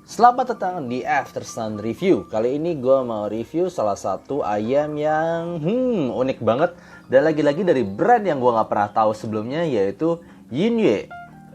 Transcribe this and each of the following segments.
Selamat datang di Aftersun Review. Kali ini gue mau review salah satu ayam yang unik banget. Dan lagi-lagi dari brand yang gue gak pernah tahu sebelumnya, yaitu Yinye.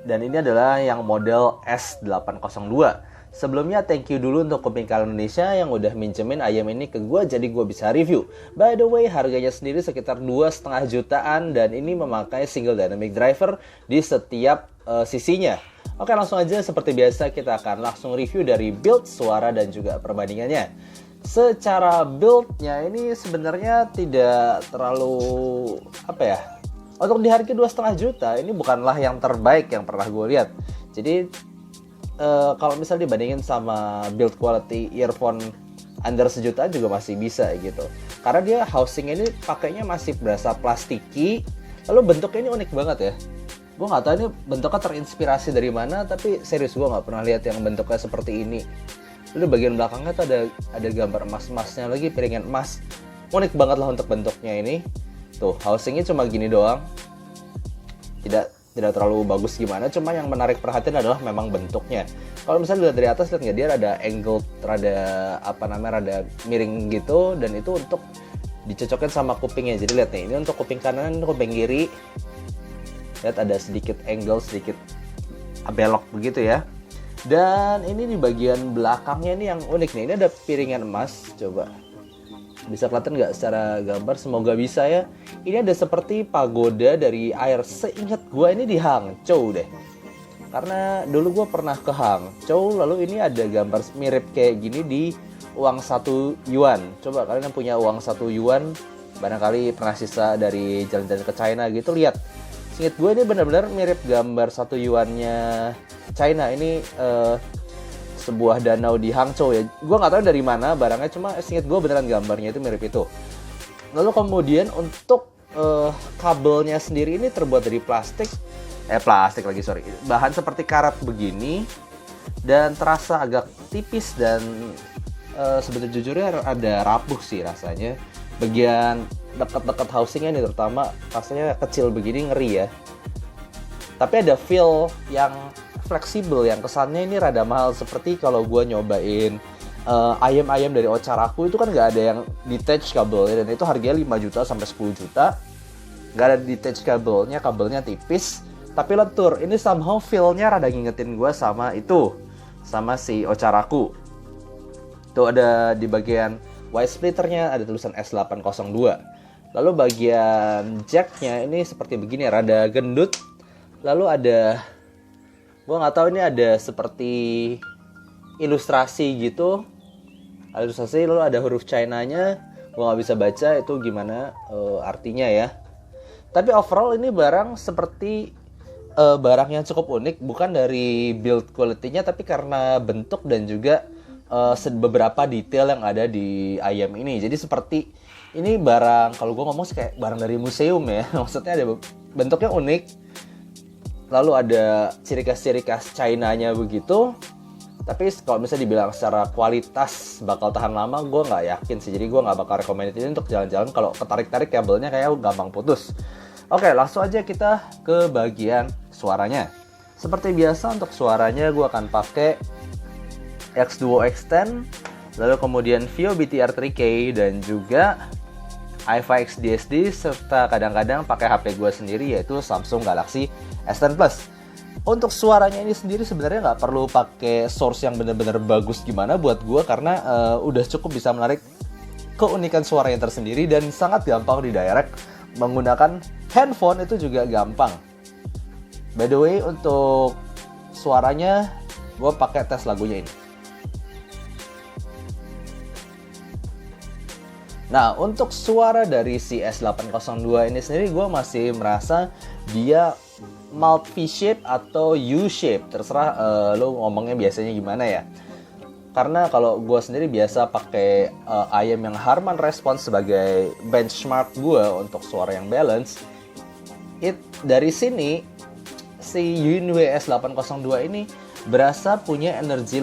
Dan ini adalah yang model S802. Sebelumnya thank you dulu untuk Kuping Kala Indonesia yang udah minjemin ayam ini ke gue, jadi gue bisa review. By the way, harganya sendiri sekitar 2,5 jutaan dan ini memakai single dynamic driver di setiap sisinya. Oke, langsung aja seperti biasa kita akan langsung review dari build, suara, dan juga perbandingannya. Secara build-nya ini sebenarnya tidak terlalu, untuk di harga 2,5 juta, ini bukanlah yang terbaik yang pernah gue lihat. Jadi, kalau misalnya dibandingin sama build quality earphone under sejutaan juga masih bisa gitu. Karena dia housing ini pakainya masih berasa plastiki, lalu bentuknya ini unik banget ya. Gue nggak tahu ini bentuknya terinspirasi dari mana, tapi serius gue nggak pernah lihat yang bentuknya seperti ini. Lalu bagian belakangnya tuh ada gambar emas-emasnya lagi, piringan emas. Unik banget lah untuk bentuknya ini. Tuh, housingnya cuma gini doang. Tidak terlalu bagus gimana, cuma yang menarik perhatian adalah memang bentuknya. Kalau misalnya dilihat dari atas, lihat nggak, dia ada angle, rada miring gitu, dan itu untuk dicocokin sama kupingnya. Jadi lihat nih, ini untuk kuping kanan, kuping kiri. Lihat ada sedikit angle, sedikit belok begitu ya. Dan ini di bagian belakangnya ini yang unik nih. Ini ada piringan emas. Coba bisa kelihatan nggak secara gambar? Semoga bisa ya. Ini ada seperti pagoda dari air. Seingat gue ini di Hangzhou deh. Karena dulu gue pernah ke Hangzhou. Lalu ini ada gambar mirip kayak gini di uang 1 yuan. Coba kalian yang punya uang 1 yuan, barangkali pernah sisa dari jalan-jalan ke China gitu, lihat. Seingat gue ini benar-benar mirip gambar 1 yuannya China. Ini sebuah danau di Hangzhou ya. Gue nggak tahu dari mana barangnya, cuma seingat gue beneran gambarnya itu mirip itu. Lalu kemudian untuk kabelnya sendiri ini terbuat dari bahan seperti karat begini, dan terasa agak tipis dan sebetulnya ada rapuh sih rasanya. Bagian dekat-dekat housingnya ini terutama rasanya kecil begini, ngeri ya. Tapi ada feel yang fleksibel, yang kesannya ini rada mahal. Seperti kalau gue nyobain ayam-ayam dari Ocharaku itu kan nggak ada yang detach kabelnya, dan itu harganya 5 juta sampai 10 juta. Nggak ada detach kabelnya tipis tapi lentur. Ini somehow feel-nya rada ngingetin gue sama si Ocharaku. Tuh ada di bagian wire splitternya ada tulisan S802. Lalu bagian jacknya ini seperti begini, rada gendut. Lalu gue nggak tahu, ini ada seperti ilustrasi gitu. Lalu ada huruf China-nya. Gue nggak bisa baca itu gimana artinya ya. Tapi overall ini barang seperti barang yang cukup unik. Bukan dari build quality-nya, tapi karena bentuk dan juga beberapa detail yang ada di ayam ini. Jadi seperti ini barang, kalau gue ngomong sih kayak barang dari museum ya. Maksudnya ada bentuknya unik, lalu ada ciri khas China-nya begitu. Tapi kalau misalnya dibilang secara kualitas bakal tahan lama, gue nggak yakin sih. Jadi gue nggak bakal recommend ini untuk jalan-jalan. Kalau ketarik-tarik kabelnya kayak gampang putus. Oke, langsung aja kita ke bagian suaranya. Seperti biasa untuk suaranya gue akan pakai X-Duo X10, lalu kemudian Vio BTR 3K, dan juga i5 XDSD, serta kadang-kadang pakai HP gue sendiri yaitu Samsung Galaxy S10 Plus. Untuk suaranya ini sendiri sebenarnya nggak perlu pakai source yang benar-benar bagus gimana buat gue, karena udah cukup bisa menarik keunikan suara yang tersendiri dan sangat gampang didirect menggunakan handphone, itu juga gampang. By the way, untuk suaranya gue pakai tes lagunya ini. Nah, untuk suara dari si S802 ini sendiri gue masih merasa dia mild V-shape atau U-shape. Terserah lo ngomongnya biasanya gimana ya. Karena kalau gue sendiri biasa pakai ayam yang Harman Response sebagai benchmark gue untuk suara yang balance. Dari sini, si Yinye S802 ini berasa punya energi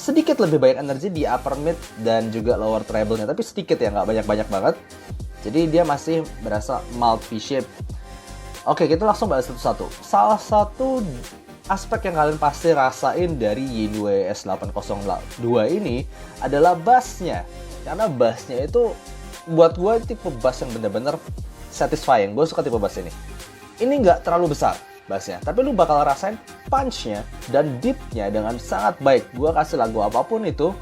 sedikit lebih banyak energi di upper mid dan juga lower treble-nya, tapi sedikit ya, nggak banyak-banyak banget. Jadi dia masih berasa mild V-shape. Oke, kita langsung bahas satu-satu. Salah satu aspek yang kalian pasti rasain dari Yinwei S802 ini adalah bassnya. Karena bassnya itu buat gue tipe bass yang bener-bener satisfying. Gue suka tipe bass ini. Ini nggak terlalu besar bassnya, tapi lu bakal rasain punch-nya dan deep-nya dengan sangat baik. Gue kasih lagu apapun itu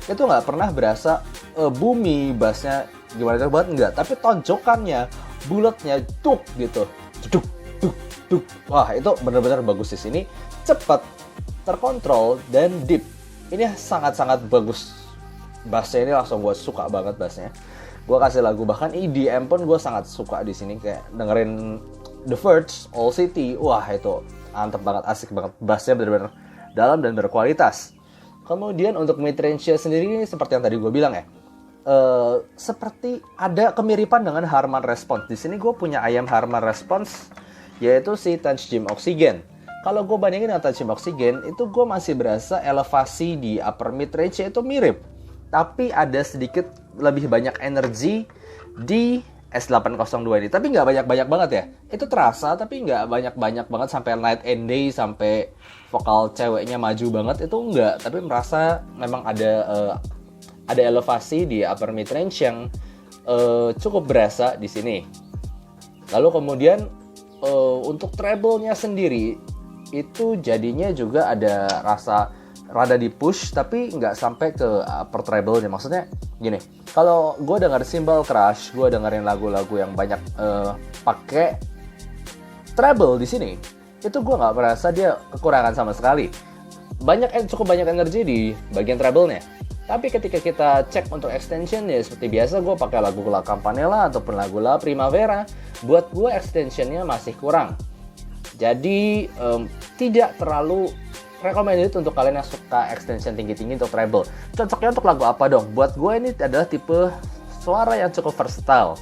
nggak pernah berasa boomy bassnya gimana banget, enggak. Tapi tonjokannya, bulatnya, tuk gitu, duk, duk, duk. Wah, itu benar-benar bagus di sini. Cepat, terkontrol, dan deep. Ini sangat-sangat bagus. Bassnya ini langsung gue suka banget bassnya. Gue kasih lagu, bahkan EDM pun gue sangat suka di sini. Kayak dengerin The Verge, All City, wah itu mantep banget, asik banget. Bassnya benar-benar dalam dan berkualitas. Kemudian untuk mid-range sendiri seperti yang tadi gue bilang ya, seperti ada kemiripan dengan Harman Response. Di sini gue punya ayam Harman Response, yaitu si Touch Gym Oxygen. Kalau gue bandingin dengan Touch Gym Oxygen, itu gue masih berasa elevasi di upper mid-range itu mirip. Tapi ada sedikit lebih banyak energi di S802 ini, tapi nggak banyak-banyak banget ya. Itu terasa, tapi nggak banyak-banyak banget sampai Night and Day, sampai vokal ceweknya maju banget, itu nggak. Tapi merasa memang ada elevasi di upper mid range yang cukup berasa di sini. Lalu kemudian untuk treble-nya sendiri, itu jadinya juga ada rasa rada di push, tapi nggak sampai ke upper treble-nya. Maksudnya gini, kalau gue denger Cymbal Crush, gue dengerin lagu-lagu yang banyak pakai treble di sini, itu gue nggak merasa dia kekurangan sama sekali. Cukup banyak energi di bagian treble-nya. Tapi ketika kita cek untuk extension, ya seperti biasa gue pakai lagu La Campanella ataupun lagu La Primavera. Buat gue extensionnya masih kurang. Jadi tidak terlalu recommended untuk kalian yang suka extension tinggi-tinggi untuk treble. Cocoknya untuk lagu apa dong? Buat gue ini adalah tipe suara yang cukup versatile.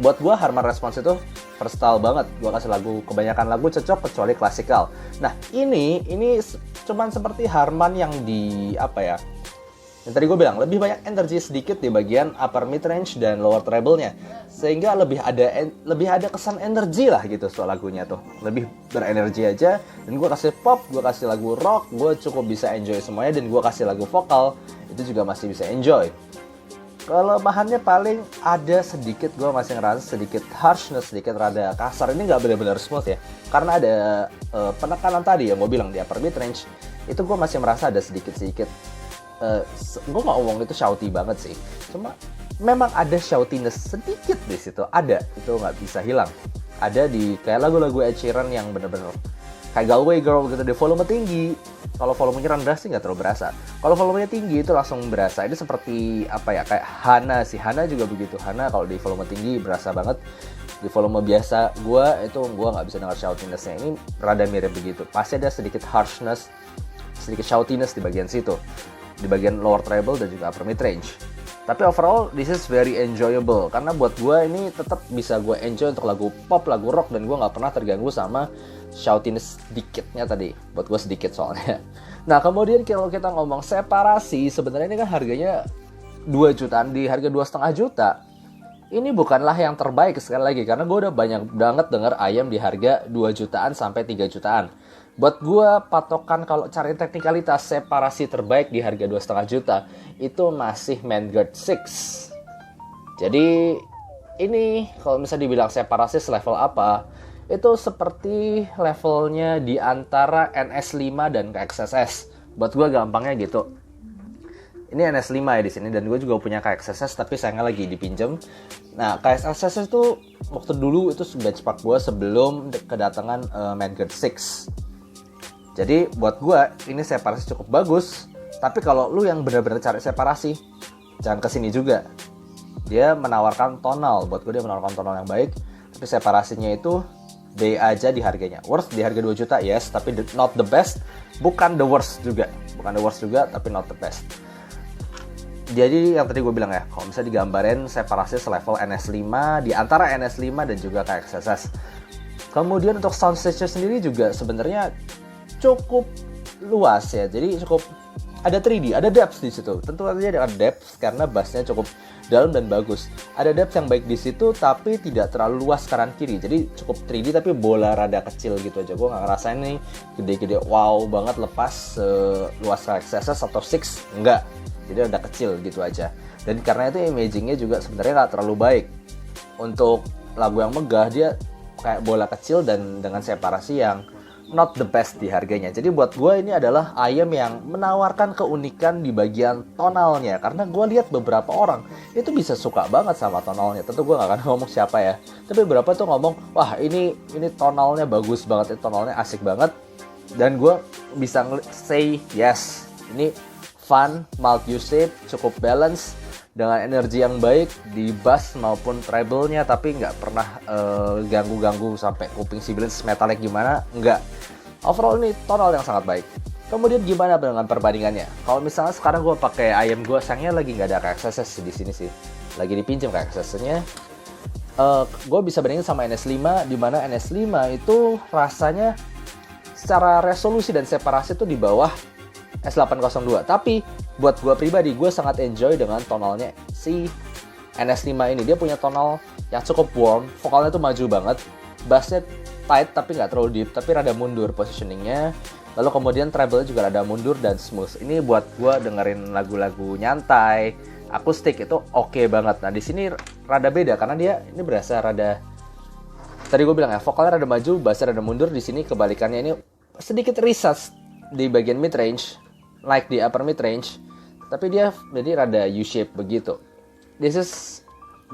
Buat gue Harman Response itu versatile banget. Gue kasih lagu, kebanyakan lagu cocok kecuali klasikal. Nah ini cuman seperti Harman yang di apa ya? Yang tadi gue bilang lebih banyak energi sedikit di bagian upper mid range dan lower treble-nya, sehingga lebih ada kesan energi lah gitu soal lagunya tuh, lebih berenergi aja. Dan gue kasih pop, gue kasih lagu rock, gue cukup bisa enjoy semuanya. Dan gue kasih lagu vokal, itu juga masih bisa enjoy. Kelemahannya paling ada sedikit, gue masih ngerasa sedikit harshness, sedikit rada kasar. Ini nggak benar-benar smooth ya, karena ada penekanan tadi yang gue bilang di upper mid range. Itu gue masih merasa ada sedikit-sedikit. Gue nggak ngomong itu shouty banget sih, cuma memang ada shoutiness sedikit di situ, ada, itu nggak bisa hilang. Ada di kayak lagu-lagu Ed Sheeran yang bener-bener kayak Galway Girl gitu, di volume tinggi. Kalau volumenya rendah sih nggak terlalu berasa. Kalau volumenya tinggi itu langsung berasa. Ini seperti apa ya, kayak Hana sih. Hana juga begitu. Hana kalau di volume tinggi berasa banget. Di volume biasa gue nggak bisa dengar shoutinessnya. Ini rada mirip begitu. Pasti ada sedikit harshness, sedikit shoutiness di bagian situ, di bagian lower treble dan juga upper mid range. Tapi overall this is very enjoyable, karena buat gue ini tetap bisa gue enjoy untuk lagu pop, lagu rock, dan gue nggak pernah terganggu sama shoutiness sedikitnya tadi. Buat gue sedikit soalnya. Nah kemudian kalau kita ngomong separasi, sebenarnya ini kan harganya 2 jutaan, di harga 2,5 juta. Ini bukanlah yang terbaik sekali lagi, karena gue udah banyak banget denger ayam di harga 2 jutaan sampai 3 jutaan. Buat gue patokan kalau cari teknikalitas separasi terbaik di harga 2,5 juta itu masih Vanguard 6. Jadi ini kalau misalnya dibilang separasi selevel apa, itu seperti levelnya di antara NS5 dan KXSS. Buat gue gampangnya gitu. Ini NS5 ya di sini, dan gue juga punya KXSS tapi sayangnya lagi dipinjem. Nah KXSS itu waktu dulu itu batch pack gue sebelum kedatangan Vanguard 6. Jadi buat gue ini separasi cukup bagus. Tapi kalau lu yang benar-benar cari separasi, jangan kesini juga. Dia menawarkan tonal. Buat gue dia menawarkan tonal yang baik. Tapi separasinya itu B aja di harganya. Worth di harga 2 juta, yes. Tapi not the best. Bukan the worst juga. Bukan the worst juga, tapi not the best. Jadi yang tadi gue bilang ya, kalau misalnya digambarin separasi selevel NS5, di antara NS5 dan juga KXSS. Kemudian untuk soundstage-nya sendiri juga sebenarnya cukup luas ya, jadi cukup ada 3D, ada depth di situ. Tentu saja ada depth karena bassnya cukup dalam dan bagus. Ada depth yang baik di situ, tapi tidak terlalu luas kanan kiri. Jadi cukup 3D tapi bola rada kecil gitu aja. Gue nggak ngerasain nih gede-gede wow banget lepas luas XSS atau 6, enggak. Jadi rada kecil gitu aja. Dan karena itu imagingnya juga sebenarnya nggak terlalu baik. Untuk lagu yang megah dia kayak bola kecil dan dengan separasi yang not the best di harganya. Jadi buat gue ini adalah IEM yang menawarkan keunikan di bagian tonalnya. Karena gue lihat beberapa orang itu bisa suka banget sama tonalnya. Tentu gue gak akan ngomong siapa ya. Tapi beberapa tuh ngomong, wah ini tonalnya bagus banget, ini tonalnya asik banget. Dan gue bisa say yes, ini fun, multi-usage, cukup balance, dengan energi yang baik di bass maupun treble-nya, tapi nggak pernah ganggu-ganggu sampai kuping sibilin metalik gimana, nggak. Overall ini tonal yang sangat baik. Kemudian gimana dengan perbandingannya? Kalau misalnya sekarang gue pakai IEM gue, sayangnya lagi nggak ada KXSS di sini sih, lagi dipinjam KXSS-nya. Gue bisa bandingin sama NS5, di mana NS5 itu rasanya secara resolusi dan separasi itu di bawah S802. Tapi buat gue pribadi, gue sangat enjoy dengan tonalnya si NS5 ini. Dia punya tonal yang cukup warm, vokalnya tuh maju banget, bassnya tight tapi nggak terlalu deep, tapi rada mundur positioningnya. Lalu kemudian treble juga rada mundur dan smooth. Ini buat gue dengerin lagu-lagu nyantai, akustik itu oke banget. Nah di sini rada beda karena dia ini berasa rada, tadi gue bilang ya, vokalnya rada maju, bassnya rada mundur. Di sini kebalikannya, ini sedikit recess di bagian mid range, like di upper mid range, tapi dia jadi rada U-shape begitu. This is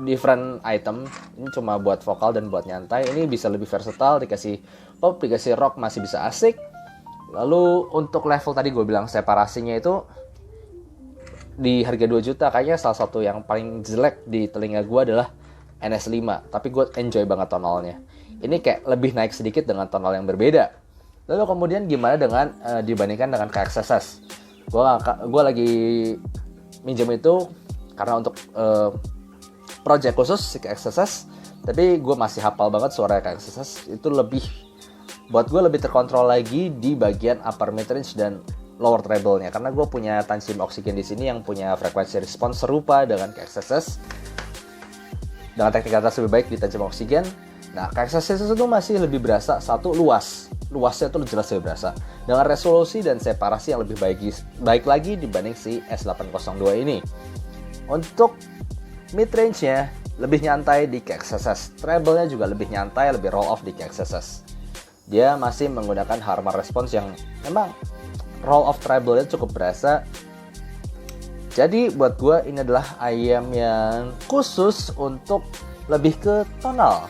different item. Ini cuma buat vokal dan buat nyantai. Ini bisa lebih versatile, dikasih pop, dikasih rock masih bisa asik. Lalu untuk level tadi gue bilang separasinya itu di harga 2 juta kayaknya salah satu yang paling jelek di telinga gue adalah NS5, tapi gue enjoy banget tonalnya. Ini kayak lebih naik sedikit dengan tonal yang berbeda. Lalu kemudian gimana dengan dibandingkan dengan KXSS? Gue lagi minjem itu karena untuk project khusus si KXSS, tapi gue masih hafal banget suara KXSS. Itu lebih, buat gue lebih terkontrol lagi di bagian upper mid range dan lower treble-nya, karena gue punya Tansim Oxygen di sini yang punya frekuensi respons serupa dengan KXSS dengan teknik atas lebih baik di Tansim Oxygen. Nah, KXSS itu masih lebih berasa, satu luasnya itu jelas lebih berasa dengan resolusi dan separasi yang lebih baik lagi dibanding si S802 ini. Untuk mid range-nya lebih nyantai di KXSS, treble-nya juga lebih nyantai, lebih roll off di KXSS. Dia masih menggunakan Harman response yang memang roll off treble-nya cukup berasa. Jadi buat gue ini adalah IEM yang khusus untuk lebih ke tonal.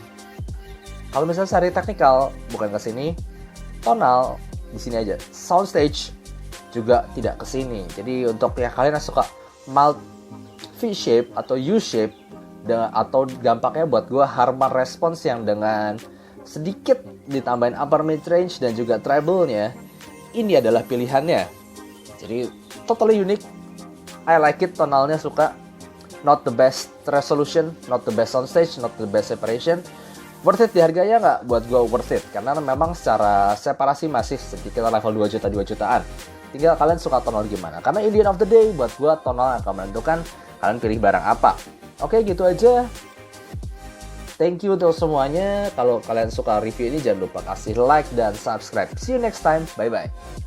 Kalau misalnya cari teknikal, bukan ke sini. Tonal di sini aja. Soundstage juga tidak ke sini. Jadi untuk ya kalian yang suka mild V-shape atau U-shape atau gampangnya buat gue Harman response yang dengan sedikit ditambahin upper mid range dan juga treble-nya, ini adalah pilihannya. Jadi totally unique. I like it, tonalnya suka. Not the best resolution, not the best soundstage, not the best separation. Worth it di harganya nggak? Buat gue worth it, karena memang secara separasi masih sedikit level 2 jutaan. Tinggal kalian suka tonal gimana. Karena in the end of the day, buat gue tonal yang akan menentukan kalian pilih barang apa. Oke, gitu aja. Thank you untuk semuanya. Kalau kalian suka review ini, jangan lupa kasih like dan subscribe. See you next time. Bye-bye.